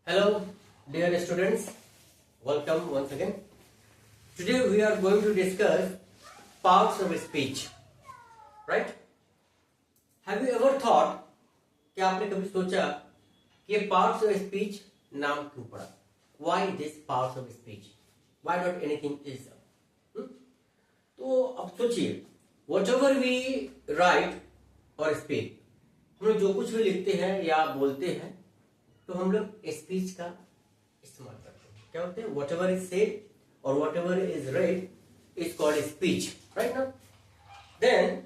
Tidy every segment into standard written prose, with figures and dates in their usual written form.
Hello, dear students. Welcome once again. Today we are going to discuss parts of speech. Right? Have you ever thought? क्या आपने कभी सोचा कि ये parts of speech नाम क्यों पड़ा? Why this parts of speech? Why not anything else? तो अब सोचिए, whatever we write or speak, हम लोग जो कुछ भी लिखते हैं या बोलते हैं तो हम लोग स्पीच का इस्तेमाल करते हैं. क्या होते हैं? वॉट एवर इज सेड और whatever is read is called speech, right ना? Then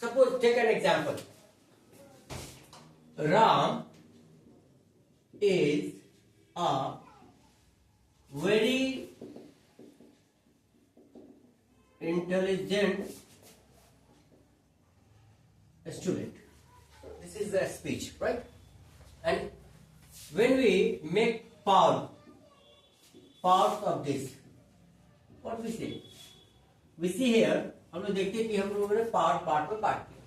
suppose take an example. Ram is a very intelligent student. This is the speech, right? And when we make parts of this, what we say? We see here, हम लोग देखते हैं कि हम लोगों ने part में बांट किया,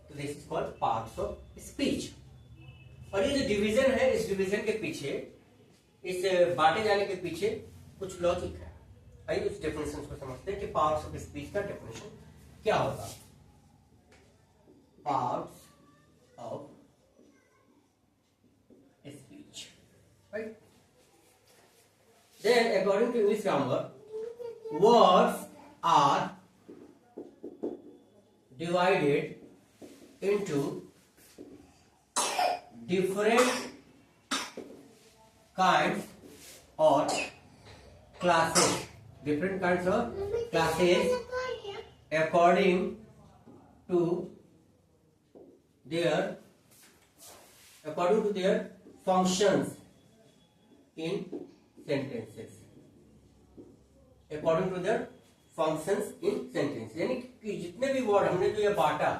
तो this is called parts of speech. और ये जो डिवीजन है, इस डिवीजन के पीछे, इस बांटे जाने के पीछे कुछ लॉजिक है. आइए उस डेफिनेशन को समझते हैं कि पार्ट्स ऑफ स्पीच का डेफिनेशन क्या होगा. Parts of speech, right? Then, according to English grammar, words are divided into different kinds or classes. Different kinds of classes according to their functions in sentences. According to their functions in sentences, यानी कि जितने भी word हमने जो ये बांटा,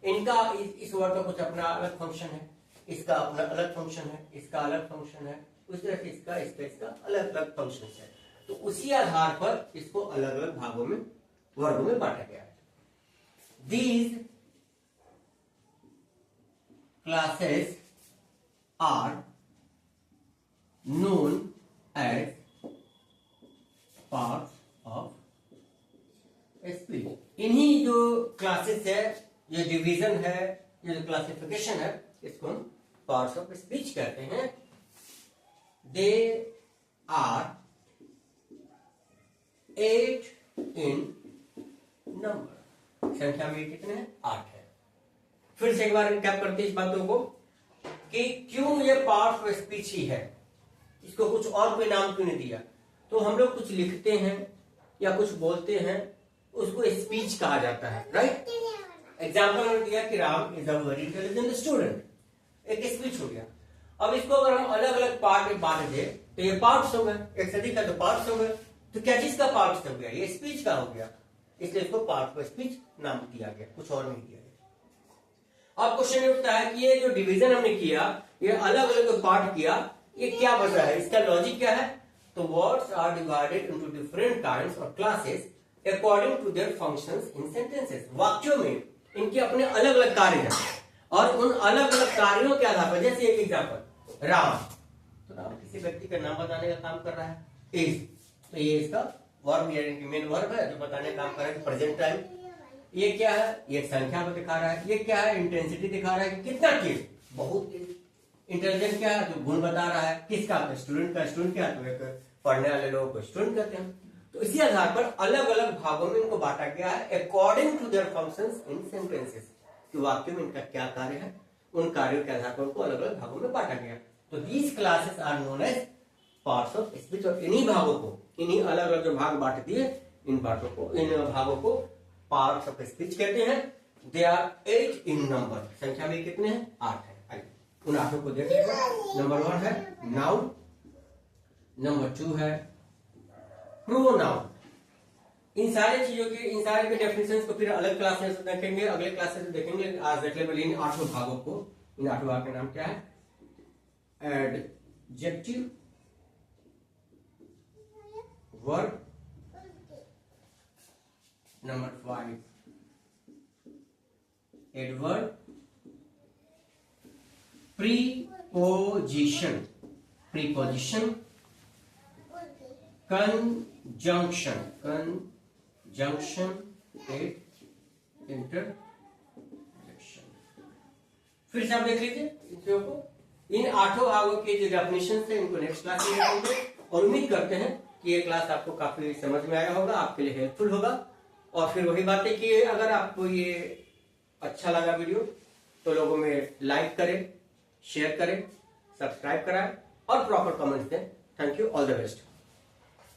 इनका इस वर्ड का कुछ अपना अलग फंक्शन है, इसका अपना अलग फंक्शन है, इसका अलग फंक्शन है, उस तरह से इसका अलग अलग फंक्शन है. तो उसी आधार पर इसको अलग अलग भागों में, वर्गों में बांटा गया है. These classes are known as parts of speech. इन्हीं जो क्लासेस है, ये डिवीजन है, ये जो क्लासिफिकेशन है, इसको हम पार्ट्स ऑफ स्पीच कहते हैं. They are 8 in number. संख्या में कितने हैं? 8 है. फिर से एक बार रिकैप करते हैं इस बातों को कि क्यों ये पार्ट ऑफ स्पीच ही है, इसको कुछ और कोई नाम क्यों नहीं दिया. तो हम लोग कुछ लिखते हैं या कुछ बोलते हैं, उसको स्पीच कहा जाता है, राइट? एग्जाम्पल हमने दिया कि Ram is a very intelligent student, एक स्पीच हो गया. अब इसको अगर हम अलग अलग पार्ट में बांट दे तो ये पार्ट्स हो गए, एक से अधिक का तो पार्ट्स हो गए. तो क्या चीज का पार्ट्स हो गया? ये स्पीच का हो गया, इसलिए इसको पार्ट ऑफ स्पीच नाम दिया गया, कुछ और नहीं दिया गया. अब क्वेश्चन उठता है कि ये जो डिवीजन हमने किया, ये अलग अलग पार्ट किया, ये क्या वजह है, इसका लॉजिक क्या है? तो words are divided into different kinds और classes according to their functions in sentences. वाक्यों में इनके अपने अलग अलग कार्य हैं और उन अलग अलग कार्यों के आधार पर, जैसे एक एग्जांपल राम, तो राम किसी व्यक्ति का नाम बताने का काम कर रहा है. इज, तो ये इसका वर्ब यानी मेन वर्ब है जो बताने का काम कर रहा है, प्रेजेंट टाइम. ये क्या है? ये संख्या को दिखा रहा है. ये क्या है? इंटेंसिटी दिखा रहा है कि कितना तेज, बहुत तेज. इंटेलिजेंट क्या है? तो गुण बता रहा है. किसका? स्टूडेंट का. स्टूडेंट क्या? तो एक पढ़ने वाले लोगों को स्टूडेंट कहते हैं. तो इसी आधार पर अलग अलग भागों में इनको बांटा गया है according to their functions in sentences. कि वाक्य में इनका क्या कार्य है, उन कार्यों के आधार पर उनको अलग अलग भागों में बांटा गया. तो these classes are known as parts of speech. और इन्हीं भागों को, इन्हीं अलग अलग जो भाग बांट दिए, इन भागों को पार्ट्स ऑफ स्पीच कहते हैं. They are 8 in number. संख्या में कितने हैं? 8 है. आइए उन 8 को देख लीजिए. नंबर 1 है नाउन, नंबर 2 है प्रोनाउन. इन सारी चीजों के, इन सारे के डेफिनेशंस को फिर अलग क्लास में देखेंगे, अगले क्लासेस में देखेंगे. आज देख लेंगे इन 8 भागों को. इन 8 भागों के नाम क्या है? Adjective, verb, Number 5, adverb, preposition, preposition, conjunction, conjunction, interjection. फिर से आप देख लीजिए इन चीजों को। इन 8 भागों के जो डेफिनेशन है इनको नेक्स्ट क्लास में देखेंगे और उम्मीद करते हैं कि ये क्लास आपको काफी समझ में आया होगा, आपके लिए हेल्पफुल होगा। और फिर वही बात है कि अगर आपको ये अच्छा लगा वीडियो तो लोगों में लाइक करें, शेयर करें, सब्सक्राइब कराएं और प्रॉपर कमेंट्स दें। Thank you, all the best.